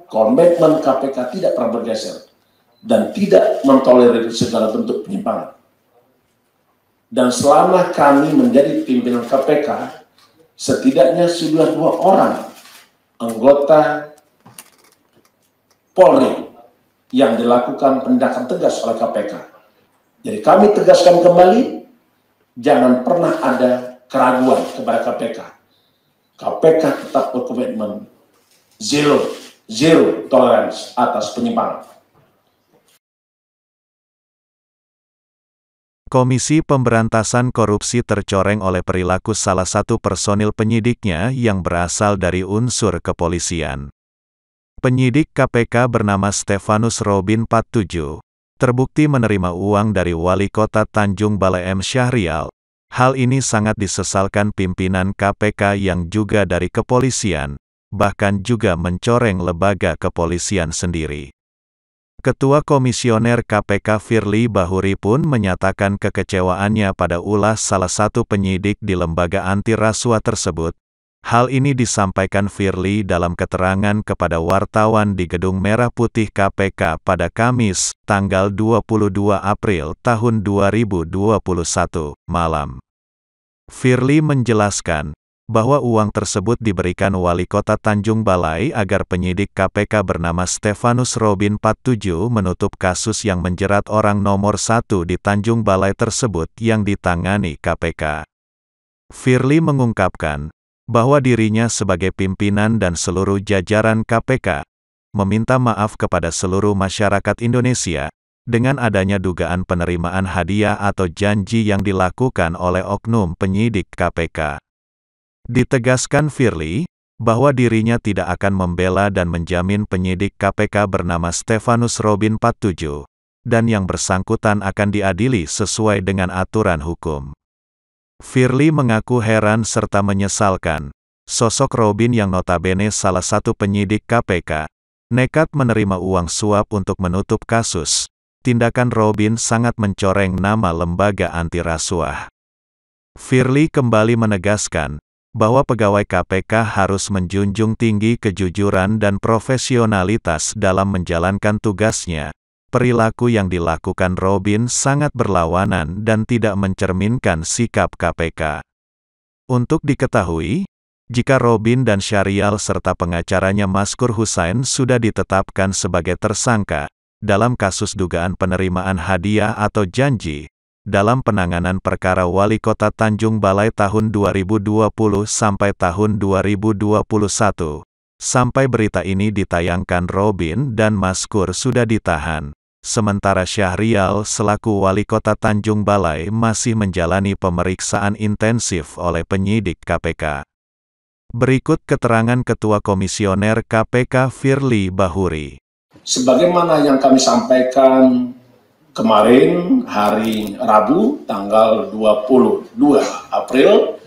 komitmen KPK tidak pernah bergeser dan tidak mentolerir segala bentuk penyimpangan. Dan selama kami menjadi pimpinan KPK, setidaknya sudah 2 orang anggota Polri yang dilakukan penindakan tegas oleh KPK. Jadi kami tegaskan kembali, jangan pernah ada keraguan kepada KPK. KPK tetap berkomitmen zero tolerance atas penyimpangan. Komisi Pemberantasan Korupsi tercoreng oleh perilaku salah satu personil penyidiknya yang berasal dari unsur kepolisian. Penyidik KPK bernama Stefanus Robin 47, terbukti menerima uang dari Wali Kota Tanjung Balai M. Syahrial. Hal ini sangat disesalkan pimpinan KPK yang juga dari kepolisian, bahkan juga mencoreng lembaga kepolisian sendiri. Ketua Komisioner KPK Firly Bahuri pun menyatakan kekecewaannya pada ulah salah satu penyidik di lembaga anti rasuah tersebut. Hal ini disampaikan Firly dalam keterangan kepada wartawan di Gedung Merah Putih KPK pada Kamis, tanggal 22 April tahun 2021, malam. Firly menjelaskan bahwa uang tersebut diberikan Wali Kota Tanjung Balai agar penyidik KPK bernama Stefanus Robin 47 menutup kasus yang menjerat orang nomor 1 di Tanjung Balai tersebut yang ditangani KPK. Firly mengungkapkan bahwa dirinya sebagai pimpinan dan seluruh jajaran KPK meminta maaf kepada seluruh masyarakat Indonesia dengan adanya dugaan penerimaan hadiah atau janji yang dilakukan oleh oknum penyidik KPK. Ditegaskan Firly, bahwa dirinya tidak akan membela dan menjamin penyidik KPK bernama Stefanus Robin 47, dan yang bersangkutan akan diadili sesuai dengan aturan hukum. Firly mengaku heran serta menyesalkan, sosok Robin yang notabene salah satu penyidik KPK, nekat menerima uang suap untuk menutup kasus. Tindakan Robin sangat mencoreng nama lembaga anti rasuah. Firly kembali menegaskan, bahwa pegawai KPK harus menjunjung tinggi kejujuran dan profesionalitas dalam menjalankan tugasnya. Perilaku yang dilakukan Robin sangat berlawanan dan tidak mencerminkan sikap KPK. Untuk diketahui, jika Robin dan Syahrial serta pengacaranya Maskur Husain sudah ditetapkan sebagai tersangka dalam kasus dugaan penerimaan hadiah atau janji, dalam penanganan perkara Wali Kota Tanjung Balai tahun 2020 sampai tahun 2021. Sampai berita ini ditayangkan Robin dan Maskur sudah ditahan, sementara Syahrial selaku Wali Kota Tanjung Balai masih menjalani pemeriksaan intensif oleh penyidik KPK. Berikut keterangan Ketua Komisioner KPK Firly Bahuri. Sebagaimana yang kami sampaikan kemarin hari Rabu tanggal 22 April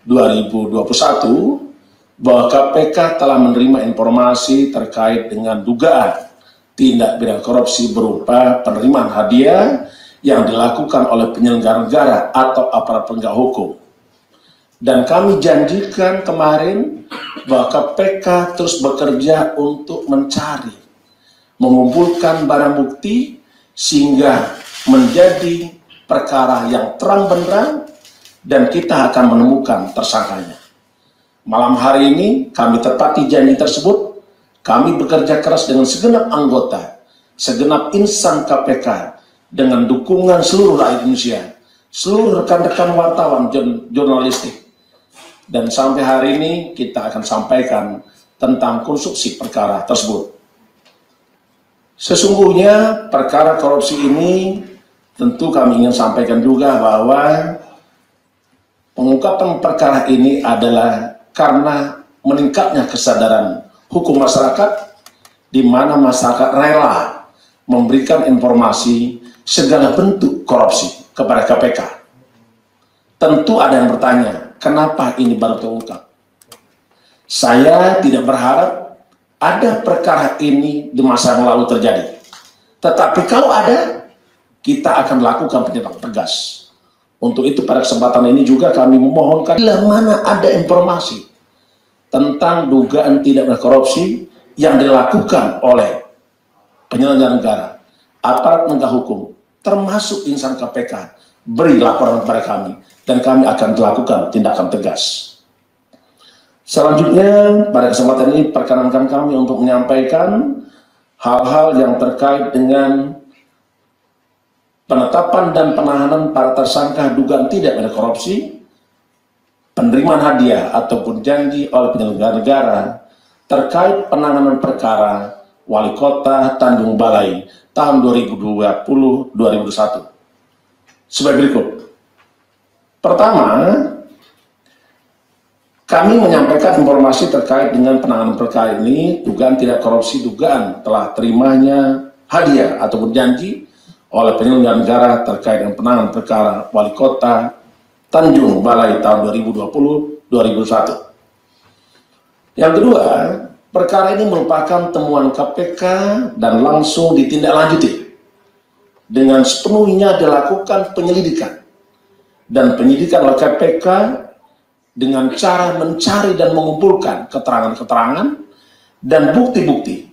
2021 bahwa KPK telah menerima informasi terkait dengan dugaan tindak pidana korupsi berupa penerimaan hadiah yang dilakukan oleh penyelenggara negara atau aparat penegak hukum. Dan kami janjikan kemarin bahwa KPK terus bekerja untuk mencari, mengumpulkan barang bukti sehingga menjadi perkara yang terang benderang dan kita akan menemukan tersangkanya. Malam hari ini kami tepati janji tersebut. Kami bekerja keras dengan segenap anggota, segenap insan KPK dengan dukungan seluruh rakyat Indonesia, seluruh rekan-rekan wartawan jurnalistik. Dan sampai hari ini kita akan sampaikan tentang konstruksi perkara tersebut. Sesungguhnya perkara korupsi ini tentu kami ingin sampaikan juga bahwa pengungkapan perkara ini adalah karena meningkatnya kesadaran hukum masyarakat di mana masyarakat rela memberikan informasi segala bentuk korupsi kepada KPK. Tentu ada yang bertanya, kenapa ini baru terungkap? Saya tidak berharap ada perkara ini di masa yang lalu terjadi. Tetapi kalau ada, kita akan lakukan penindakan tegas. Untuk itu pada kesempatan ini juga kami memohonkan bila mana ada informasi tentang dugaan tindak pidana korupsi yang dilakukan oleh penyelenggara negara, aparat penegak hukum, termasuk insan KPK, beri laporan kepada kami, dan kami akan melakukan tindakan tegas. Selanjutnya, pada kesempatan ini perkenankan kami untuk menyampaikan hal-hal yang terkait dengan penetapan dan penahanan para tersangka dugaan tindak pidana korupsi, penerimaan hadiah ataupun janji oleh penyelenggara negara terkait penanganan perkara Wali Kota Tanjung Balai tahun 2020-2021. Sebagai berikut. Pertama, kami menyampaikan informasi terkait dengan penanganan perkara ini, dugaan tidak korupsi, dugaan telah terimanya hadiah ataupun janji oleh penyelenggara negara terkait dengan penanganan perkara Wali Kota Tanjung Balai tahun 2020-2021. Yang kedua, perkara ini merupakan temuan KPK dan langsung ditindaklanjuti dengan sepenuhnya dilakukan penyelidikan dan penyidikan oleh KPK dengan cara mencari dan mengumpulkan keterangan-keterangan dan bukti-bukti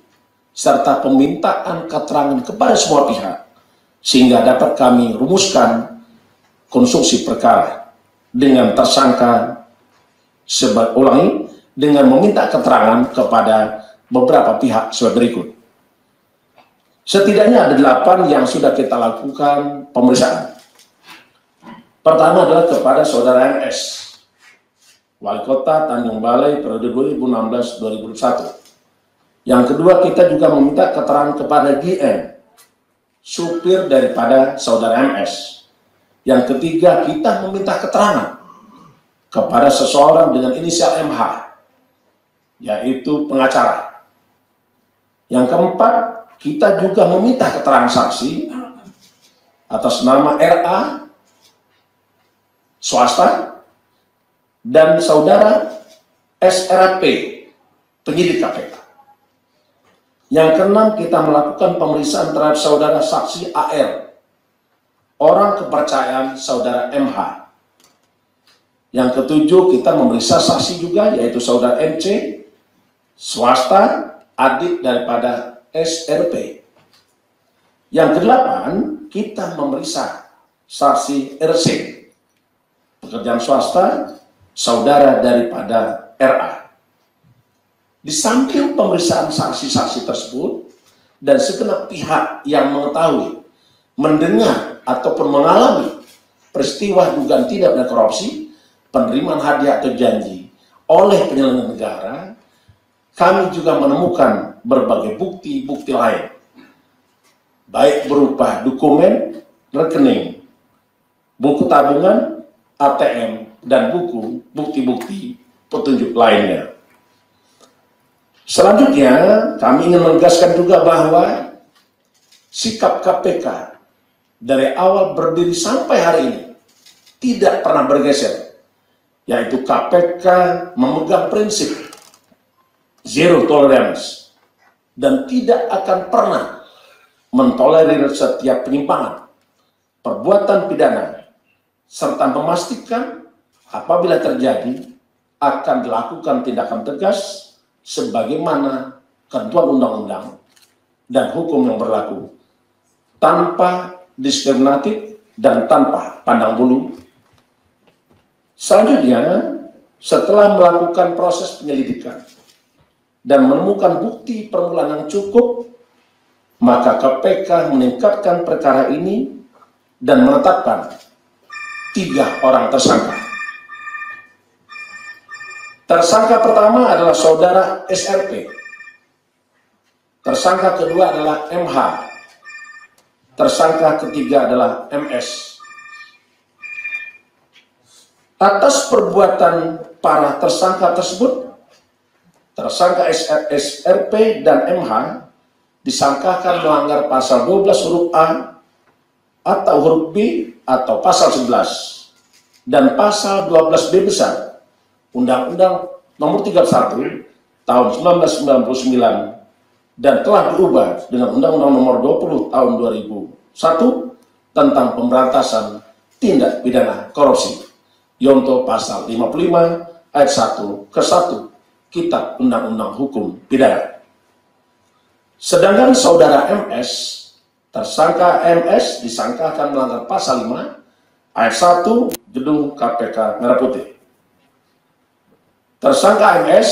serta pemintaan keterangan kepada semua pihak sehingga dapat kami rumuskan konstruksi perkara dengan tersangka dengan meminta keterangan kepada beberapa pihak sebagai berikut. Setidaknya ada 8 yang sudah kita lakukan pemeriksaan. Pertama adalah kepada Saudara MS, Wali Kota Tanjung Balai periode 2016-2021. Yang kedua, kita juga meminta keterangan kepada GM, supir daripada Saudara MS. Yang ketiga, kita meminta keterangan kepada seseorang dengan inisial MH, yaitu pengacara. Yang keempat, kita juga meminta keterangan saksi atas nama RA, swasta, dan Saudara SRP, penyidik KPK. Yang keenam, kita melakukan pemeriksaan terhadap Saudara saksi AR, orang kepercayaan Saudara MH. Yang ketujuh, kita memeriksa saksi juga, yaitu Saudara MC, swasta, adik daripada SRP. Yang kedelapan, kita memeriksa saksi RC, pekerjaan swasta, saudara daripada RA. Di samping pemeriksaan saksi-saksi tersebut dan segenap pihak yang mengetahui, mendengar ataupun mengalami peristiwa dugaan tidak pidana korupsi, penerimaan hadiah atau janji oleh penyelenggara negara, kami juga menemukan berbagai bukti-bukti lain, baik berupa dokumen, rekening, buku tabungan, ATM, dan buku bukti-bukti petunjuk lainnya. Selanjutnya, kami ingin menegaskan juga bahwa sikap KPK dari awal berdiri sampai hari ini tidak pernah bergeser, yaitu KPK memegang prinsip zero tolerance dan tidak akan pernah mentolerir setiap penyimpangan, perbuatan pidana, serta memastikan apabila terjadi akan dilakukan tindakan tegas sebagaimana ketentuan undang-undang dan hukum yang berlaku, tanpa diskriminatif dan tanpa pandang bulu. Selanjutnya, setelah melakukan proses penyelidikan dan menemukan bukti permulaan yang cukup, maka KPK meningkatkan perkara ini dan menetapkan 3 orang tersangka. Tersangka pertama adalah Saudara SRP. Tersangka kedua adalah MH. Tersangka ketiga adalah MS. Atas perbuatan para tersangka tersebut, tersangka SRP dan MH disangkakan melanggar pasal 12 huruf A atau huruf B atau pasal 11 dan pasal 12B besar Undang-Undang Nomor 31 Tahun 1999 dan telah diubah dengan Undang-Undang Nomor 20 Tahun 2001 tentang pemberantasan tindak pidana korupsi, yonto pasal 55 ayat 1 ke 1 Kitab Undang-Undang Hukum Pidana. Sedangkan saudara MS, tersangka MS disangkakan melanggar pasal 5 ayat 1 Gedung KPK Merah Putih. Tersangka MS,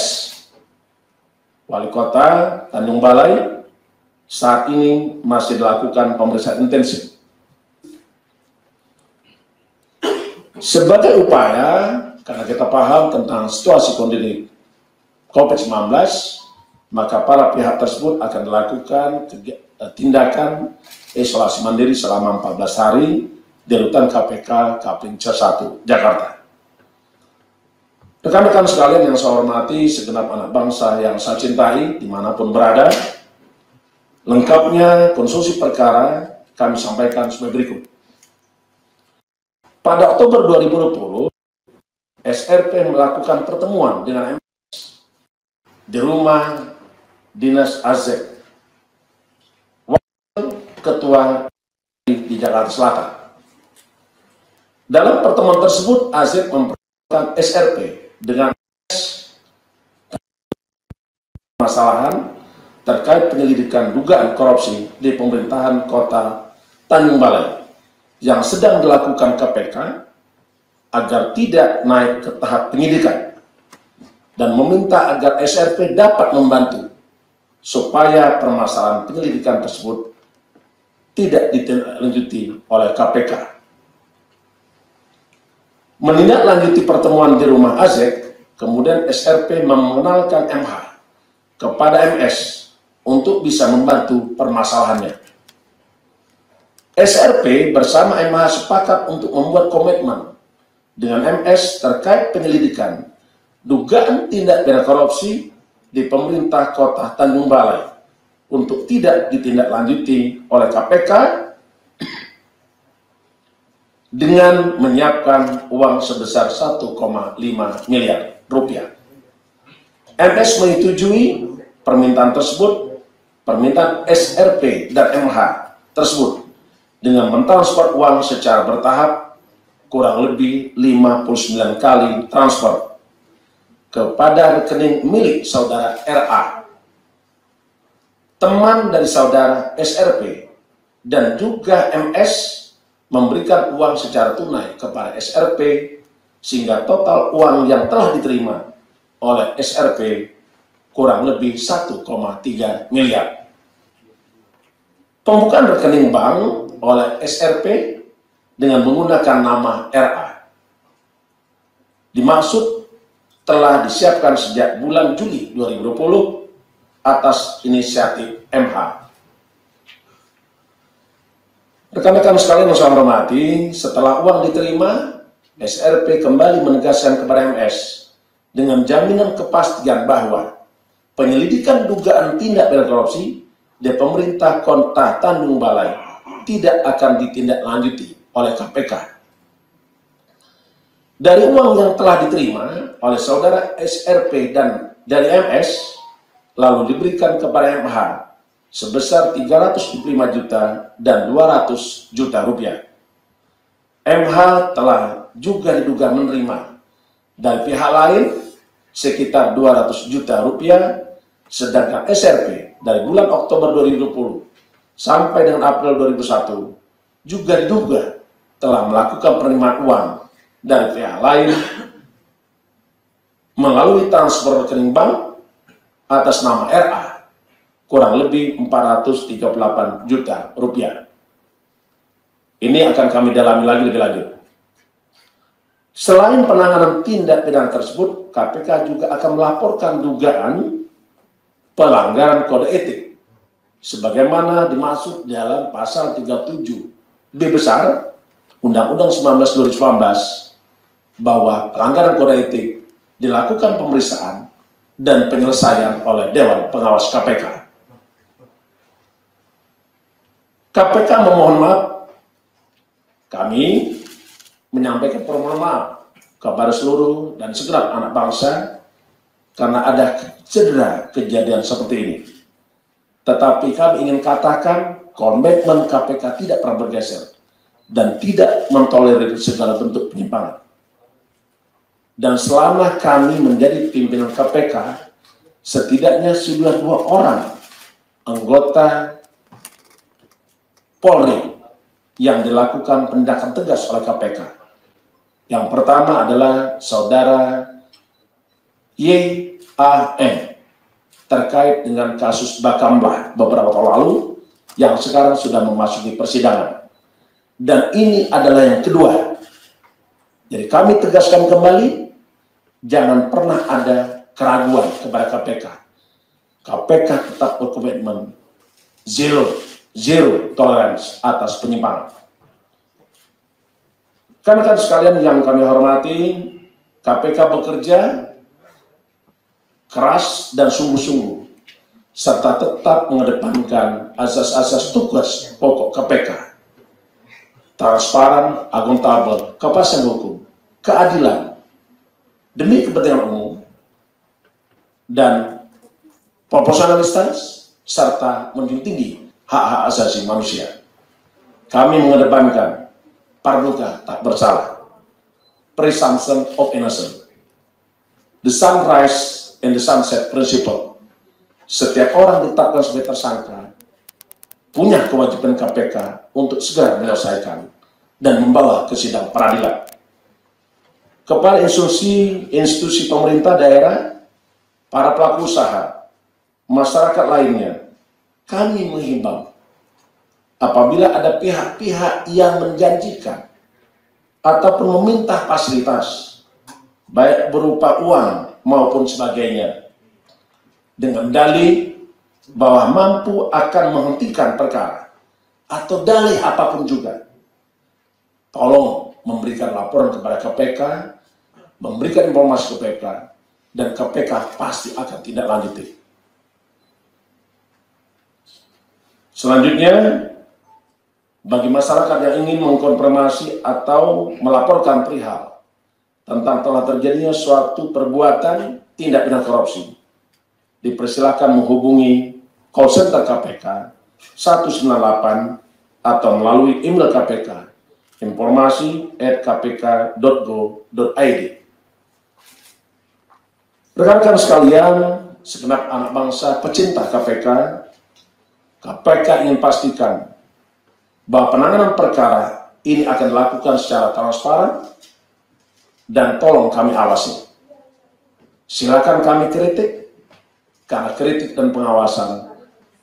Wali Kota Tanjung Balai, saat ini masih dilakukan pemeriksaan intensif. Sebagai upaya, karena kita paham tentang situasi kondisi COVID-19, maka para pihak tersebut akan dilakukan tindakan isolasi mandiri selama 14 hari di rutan KPK Kapling C1, Jakarta. Rekan-rekan sekalian yang saya hormati, segenap anak bangsa yang saya cintai dimanapun berada, lengkapnya konstruksi perkara kami sampaikan sebagai berikut. Pada Oktober 2020, SRP melakukan pertemuan dengan MS di rumah Dinas AZ, Wakil Ketua di Jakarta Selatan. Dalam pertemuan tersebut, AZ memperkenalkan SRP dengan permasalahan terkait penyelidikan dugaan korupsi di pemerintahan Kota Tanjung Balai yang sedang dilakukan KPK agar tidak naik ke tahap penyidikan, dan meminta agar SRP dapat membantu supaya permasalahan penyelidikan tersebut tidak ditindaklanjuti oleh KPK. Menindaklanjuti pertemuan di rumah AZ, kemudian SRP mengenalkan MH kepada MS untuk bisa membantu permasalahannya. SRP bersama MH sepakat untuk membuat komitmen dengan MS terkait penyelidikan dugaan tindak pidana korupsi di pemerintah Kota Tanjung Balai untuk tidak ditindaklanjuti oleh KPK dengan menyiapkan uang sebesar 1,5 miliar rupiah. MS menyetujui permintaan tersebut, permintaan SRP dan MH tersebut dengan mentransfer uang secara bertahap kurang lebih 59 kali transfer kepada rekening milik saudara RA, teman dari saudara SRP, dan juga MS memberikan uang secara tunai kepada SRP, sehingga total uang yang telah diterima oleh SRP kurang lebih 1,3 miliar. Pembukaan rekening bank oleh SRP dengan menggunakan nama RA dimaksud telah disiapkan sejak bulan Juli 2020 atas inisiatif MH. Rekan-rekan sekalian yang saya hormati, setelah uang diterima, SRP kembali menegaskan kepada MS dengan jaminan kepastian bahwa penyelidikan dugaan tindak pidana korupsi di pemerintah Kota Tanjung Balai tidak akan ditindaklanjuti oleh KPK. Dari uang yang telah diterima oleh saudara SRP dan dari MS, lalu diberikan kepada MH sebesar 375 juta dan 200 juta rupiah. MH telah juga diduga menerima dari pihak lain sekitar 200 juta rupiah, sedangkan SRP dari bulan Oktober 2020 sampai dengan April 2001 juga diduga telah melakukan penerimaan uang dari pihak lain melalui transfer rekening bank atas nama RA kurang lebih 438 juta rupiah. Ini akan kami dalami lagi lebih lanjut. Selain penanganan tindak pidana tersebut, KPK juga akan melaporkan dugaan pelanggaran kode etik sebagaimana dimaksud dalam pasal 37B besar Undang-Undang 19 2019 bahwa pelanggaran kode etik dilakukan pemeriksaan dan penyelesaian oleh Dewan Pengawas KPK. KPK memohon maaf, kami menyampaikan permohonan maaf kepada seluruh dan segenap anak bangsa karena ada cedera kejadian seperti ini. Tetapi kami ingin katakan komitmen KPK tidak pernah bergeser dan tidak mentolerir segala bentuk penyimpangan. Dan selama kami menjadi pimpinan KPK, setidaknya sudah 2 orang anggota Polri yang dilakukan penindakan tegas oleh KPK. Yang pertama adalah saudara YAM terkait dengan kasus Bakamlah beberapa tahun lalu yang sekarang sudah memasuki persidangan. Dan ini adalah yang kedua. Jadi kami tegaskan kembali, jangan pernah ada keraguan kepada KPK. KPK tetap berkomitmen zero tolerance atas penyimpangan. Rekan-rekan sekalian yang kami hormati, KPK bekerja keras dan sungguh-sungguh, serta tetap mengedepankan asas-asas tugas pokok KPK, transparan, akuntabel, kepastian hukum, keadilan, demi kepentingan umum, dan proporsionalitas, serta menjunjung tinggi hak-hak asasi manusia. Kami mengedepankan praduga tak bersalah, presumption of innocence, the sunrise and the sunset principle. Setiap orang ditetapkan sebagai tersangka punya kewajiban KPK untuk segera menyelesaikan dan membawa ke sidang peradilan. Kepada institusi pemerintah daerah, para pelaku usaha, masyarakat lainnya, kami menghimbau apabila ada pihak-pihak yang menjanjikan ataupun meminta fasilitas, baik berupa uang maupun sebagainya, dengan dalih bahwa mampu akan menghentikan perkara atau dalih apapun juga, tolong memberikan laporan kepada KPK, memberikan informasi ke KPK, dan KPK pasti akan tindak lanjuti. Selanjutnya, bagi masyarakat yang ingin mengkonfirmasi atau melaporkan perihal tentang telah terjadinya suatu perbuatan tindak pidana korupsi, dipersilakan menghubungi call center KPK 198 atau melalui email KPK informasi@kpk.go.id. Rekan-rekan sekalian, segenap anak bangsa pecinta KPK, KPK ingin pastikan bahwa penanganan perkara ini akan dilakukan secara transparan dan tolong kami awasi. Silakan kami kritik, karena kritik dan pengawasan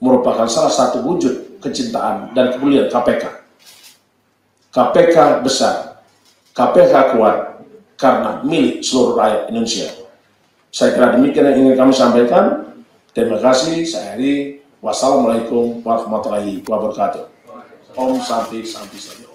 merupakan salah satu wujud kecintaan dan kepedulian KPK. KPK besar, KPK kuat, karena milik seluruh rakyat Indonesia. Saya kira demikian yang ingin kami sampaikan. Terima kasih, saya akhiri. Wassalamualaikum warahmatullahi wabarakatuh. Om Santi Santi Santi.